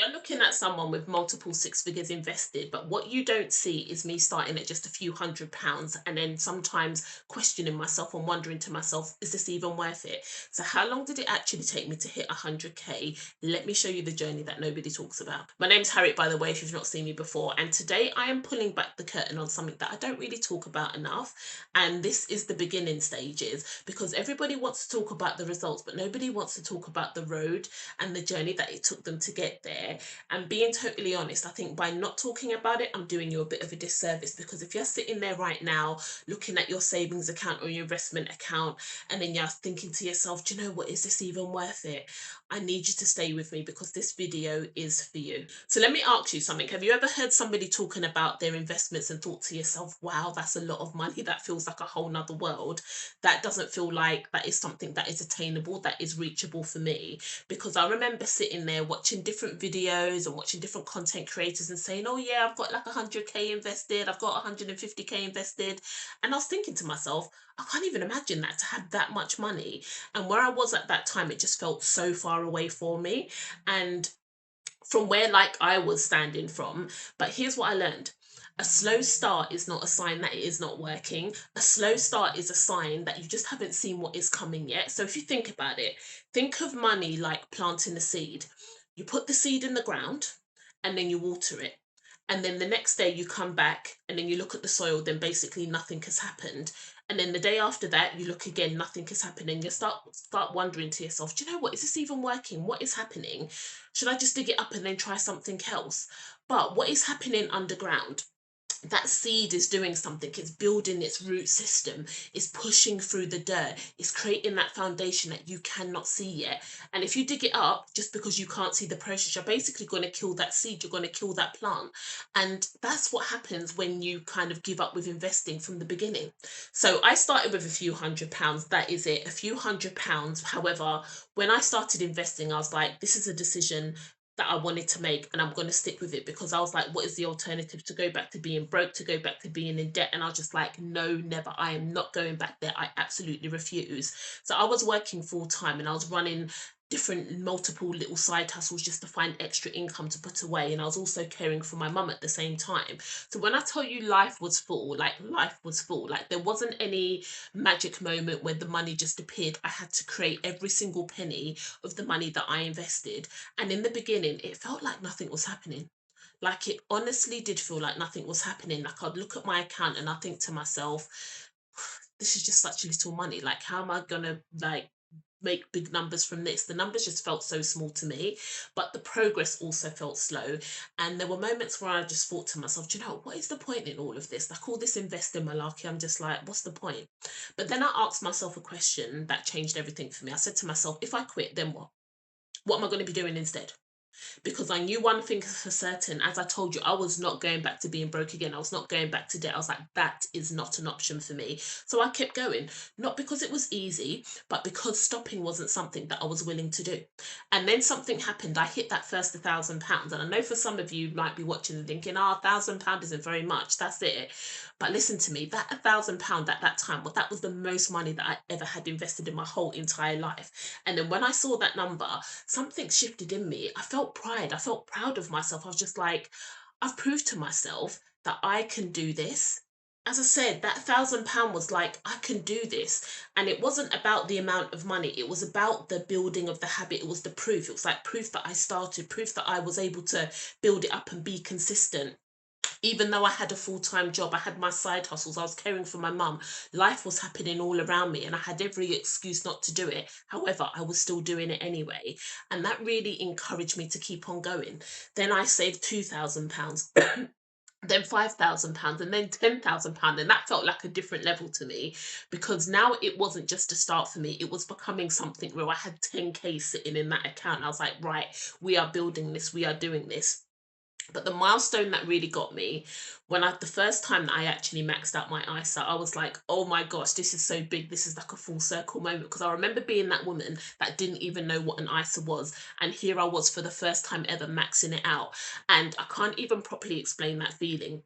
You're looking at someone with multiple six figures invested, but what you don't see is me starting at just a few £100 and then sometimes questioning myself and wondering to myself, is this even worth it? So, how long did it actually take me to hit 100K? Let me show you the journey that nobody talks about. My name's Harriet, by the way, if you've not seen me before, and today I am pulling back the curtain on something that I don't really talk about enough. And this is the beginning stages, because everybody wants to talk about the results, but nobody wants to talk about the road and the journey that it took them to get there. And being totally honest, I think by not talking about it, I'm doing you a bit of a disservice, because if you're sitting there right now looking at your savings account or your investment account, and then you're thinking to yourself, do you know what, is this even worth it? I need you to stay with me because this video is for you. So let me ask you something. Have you ever heard somebody talking about their investments and thought to yourself, wow, that's a lot of money. That feels like a whole nother world. That doesn't feel like that is something that is attainable, that is reachable for me. Because I remember sitting there watching different videos and watching different content creators and saying, oh yeah, I've got like 100K invested, I've got 150K invested. And I was thinking to myself, I can't even imagine that, to have that much money. And where I was at that time, it just felt so far away for me. And from where like I was standing from. But here's what I learned. A slow start is not a sign that it is not working. A slow start is a sign that you just haven't seen what is coming yet. So if you think about it, think of money like planting a seed. You put the seed in the ground and then you water it. And then the next day you come back and then you look at the soil, then basically nothing has happened. And then the day after that, you look again, nothing has happened. And you start wondering to yourself, do you know what? Is this even working? What is happening? Should I just dig it up and then try something else? But what is happening underground? That seed is doing something. It's building its root system. It's pushing through the dirt. It's creating that foundation that you cannot see yet. And if you dig it up just because you can't see the process, you're basically going to kill that seed. You're going to kill that plant. And that's what happens when you kind of give up with investing from the beginning. So I started with a few £100. That is it, a few £100. However, when I started investing, I was like, this is a decision that I wanted to make, and I'm going to stick with it, because I was like, what is the alternative? To go back to being broke, to go back to being in debt? And I was just like, no, never. I am not going back there. I absolutely refuse. So I was working full time and I was running different multiple little side hustles just to find extra income to put away, and I was also caring for my mum at the same time. So when I tell you life was full, like life was full, like there wasn't any magic moment where the money just appeared. I had to create every single penny of the money that I invested. And in the beginning, it felt like nothing was happening. Like it honestly did feel like nothing was happening. Like I'd look at my account and I think to myself, this is just such little money. Like, how am I gonna like make big numbers from this? The numbers just felt so small to me, but the progress also felt slow. And there were moments where I just thought to myself, do you know, what is the point in all of this? Like all this investing malarkey, I'm just like, what's the point? But then I asked myself a question that changed everything for me. I said to myself, if I quit, then what? What am I going to be doing instead? Because I knew one thing for certain. As I told you, I was not going back to being broke again. I was not going back to debt. I was like, that is not an option for me. So I kept going, not because it was easy, but because stopping wasn't something that I was willing to do. And then something happened. I hit that first £1,000. And I know for some of you might be watching and thinking, oh, £1,000 isn't very much. That's it. But listen to me, that £1,000 at that time, well, that was the most money that I ever had invested in my whole entire life. And then when I saw that number, something shifted in me. I felt pride. I felt proud of myself. I was just like, I've proved to myself that I can do this. As I said, that £1,000 was like, I can do this. And it wasn't about the amount of money. It was about the building of the habit. It was the proof. It was like proof that I started, proof that I was able to build it up and be consistent. Even though I had a full-time job, I had my side hustles, I was caring for my mum, life was happening all around me, and I had every excuse not to do it. However, I was still doing it anyway. And that really encouraged me to keep on going. Then I saved £2,000. Then £5,000, and then £10,000, and that felt like a different level to me, because now it wasn't just a start for me, it was becoming something where I had 10K sitting in that account. I was like, right, we are building this, we are doing this. But the milestone that really got me, when the first time that I actually maxed out my ISA, I was like, oh my gosh, this is so big. This is like a full circle moment, because I remember being that woman that didn't even know what an ISA was. And here I was for the first time ever maxing it out. And I can't even properly explain that feeling.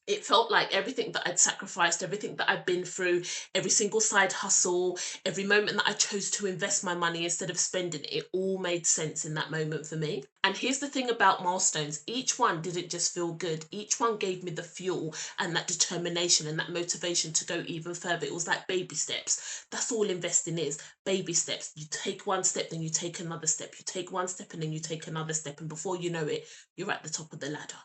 It felt like everything that I'd sacrificed, everything that I'd been through, every single side hustle, every moment that I chose to invest my money instead of spending it, it all made sense in that moment for me. And here's the thing about milestones, each one didn't just feel good, each one gave me the fuel and that determination and that motivation to go even further. It was like baby steps. That's all investing is, baby steps. You take one step, then you take another step. You take one step and then you take another step. And before you know it, you're at the top of the ladder.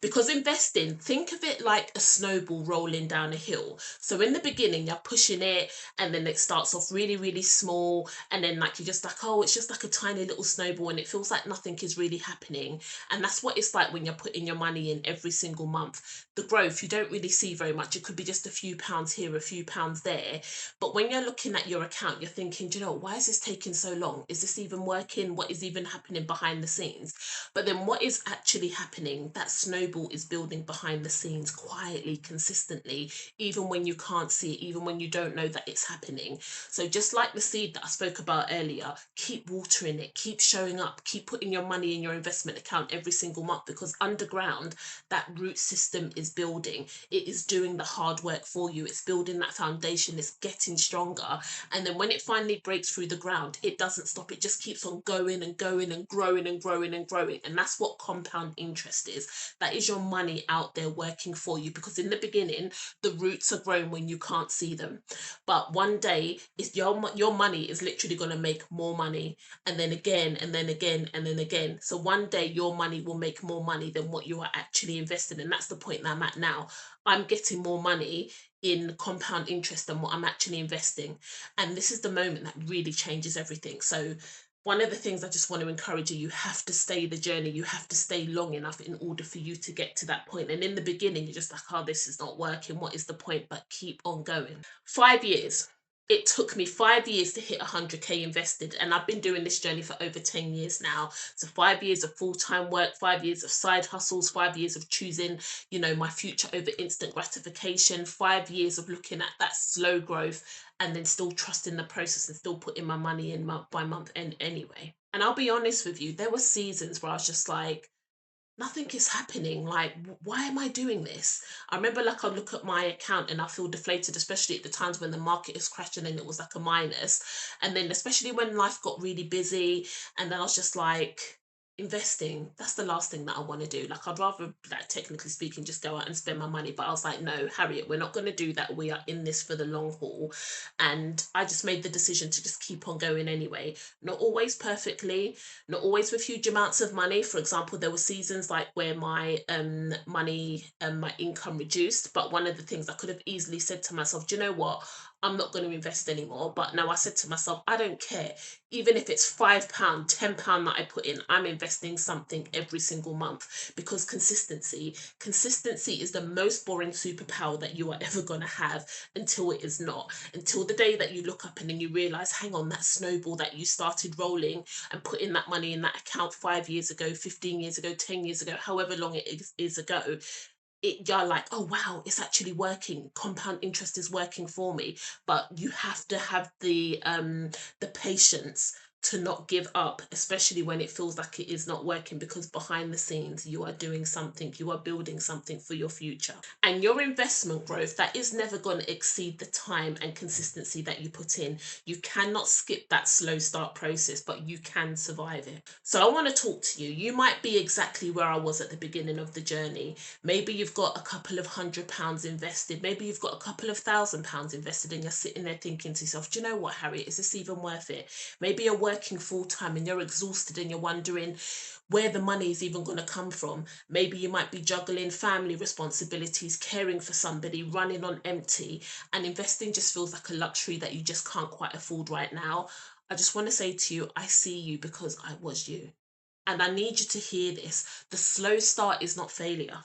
Because investing, think of it like a snowball rolling down a hill. So in the beginning, you're pushing it, and then it starts off really, really small. And then, like, you're just like, oh, it's just like a tiny little snowball, and it feels like nothing is really happening. And that's what it's like when you're putting your money in every single month. The growth, you don't really see very much. It could be just a few pounds here, a few pounds there. But when you're looking at your account, you're thinking, do you know, why is this taking so long? Is this even working? What is even happening behind the scenes? But then what is actually happening? That snowball is building behind the scenes quietly, consistently, even when you can't see it, even when you don't know that it's happening. So just like the seed that I spoke about earlier, keep watering it, keep showing up, keep putting your money in your investment account every single month, because underground, that root system is building. It is doing the hard work for you. It's building that foundation, it's getting stronger. And then when it finally breaks through the ground, it doesn't stop. It just keeps on going and going and growing and growing and growing. And that's what compound interest is. That is your money out there working for you. Because in the beginning, the roots are growing when you can't see them. But one day, it's your money is literally going to make more money. And then again, and then again, and then again. So one day, your money will make more money than what you are actually investing. And that's the point that I'm at now. I'm getting more money in compound interest than what I'm actually investing. And this is the moment that really changes everything. So one of the things I just want to encourage you, you have to stay the journey. You have to stay long enough in order for you to get to that point. And in the beginning, you're just like, oh, this is not working. What is the point? But keep on going. 5 years. It took me 5 years to hit 100K invested. And I've been doing this journey for over 10 years now. So 5 years of full-time work, 5 years of side hustles, 5 years of choosing, my future over instant gratification, 5 years of looking at that slow growth and then still trusting the process and still putting my money in month by month and anyway. And I'll be honest with you, there were seasons where I was just like, nothing is happening. Like, why am I doing this? I remember, like, I look at my account and I feel deflated, especially at the times when the market is crashing and it was like a minus. And then, especially when life got really busy, and then I was just like, investing, that's the last thing that I want to do. Like, I'd rather, like, technically speaking, just go out and spend my money. But I was like, no, Harriet, we're not going to do that. We are in this for the long haul. And I just made the decision to just keep on going anyway. Not always perfectly, not always with huge amounts of money. For example, there were seasons like where my money and my income reduced. But one of the things I could have easily said to myself, do you know what? I'm not going to invest anymore. But no, I said to myself, I don't care. Even if it's £5, £10 that I put in, I'm investing something every single month, because consistency is the most boring superpower that you are ever going to have until it is not. Until the day that you look up and then you realize, hang on, that snowball that you started rolling and putting that money in that account 5 years ago, 15 years ago, 10 years ago, however long it is ago, you're like, oh wow, it's actually working. Compound interest is working for me. But you have to have the patience to not give up, especially when it feels like it is not working, because behind the scenes you are doing something, you are building something for your future. And your investment growth, that is never going to exceed the time and consistency that you put in. You cannot skip that slow start process, but you can survive it. So I want to talk to you. You might be exactly where I was at the beginning of the journey. Maybe you've got a couple of £100 invested. Maybe you've got a couple of £1,000 invested, and you're sitting there thinking to yourself, do you know what, Harriet, is this even worth it? Maybe you're working full time and you're exhausted and you're wondering where the money is even going to come from. Maybe you might be juggling family responsibilities, caring for somebody, running on empty, and investing just feels like a luxury that you just can't quite afford right now. I just want to say to you, I see you, because I was you. And I need you to hear this. The slow start is not failure.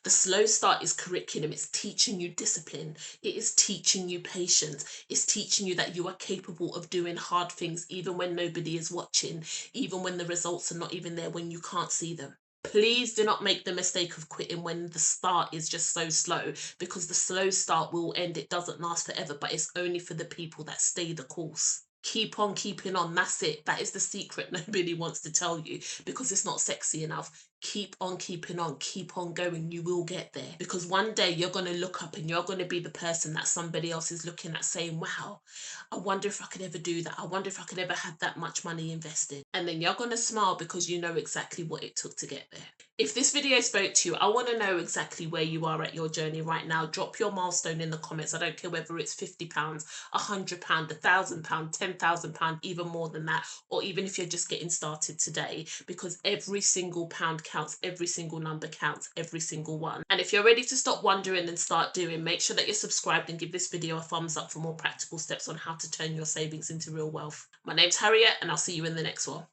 The slow start is curriculum. It's teaching you discipline. It is teaching you patience. It's teaching you that you are capable of doing hard things even when nobody is watching, even when the results are not even there, when you can't see them. Please do not make the mistake of quitting when the start is just so slow, because the slow start will end. It doesn't last forever, but it's only for the people that stay the course. Keep on keeping on. That's it. That is the secret nobody wants to tell you, because it's not sexy enough. keep on keeping on, keep on going. You will get there, because one day you're going to look up and you're going to be the person that somebody else is looking at saying, wow, I wonder if I could ever do that. I wonder if I could ever have that much money invested. And then you're going to smile because you know exactly what it took to get there. If this video spoke to you, I want to know exactly where you are at your journey right now. Drop your milestone in the comments. I don't care whether it's £50, £100, £1,000, £10,000, even more than that, or even if you're just getting started today, because every single pound counts, every single number counts, every single one. And if you're ready to stop wondering and start doing, make sure that you're subscribed and give this video a thumbs up for more practical steps on how to turn your savings into real wealth. My name's Harriet, and I'll see you in the next one.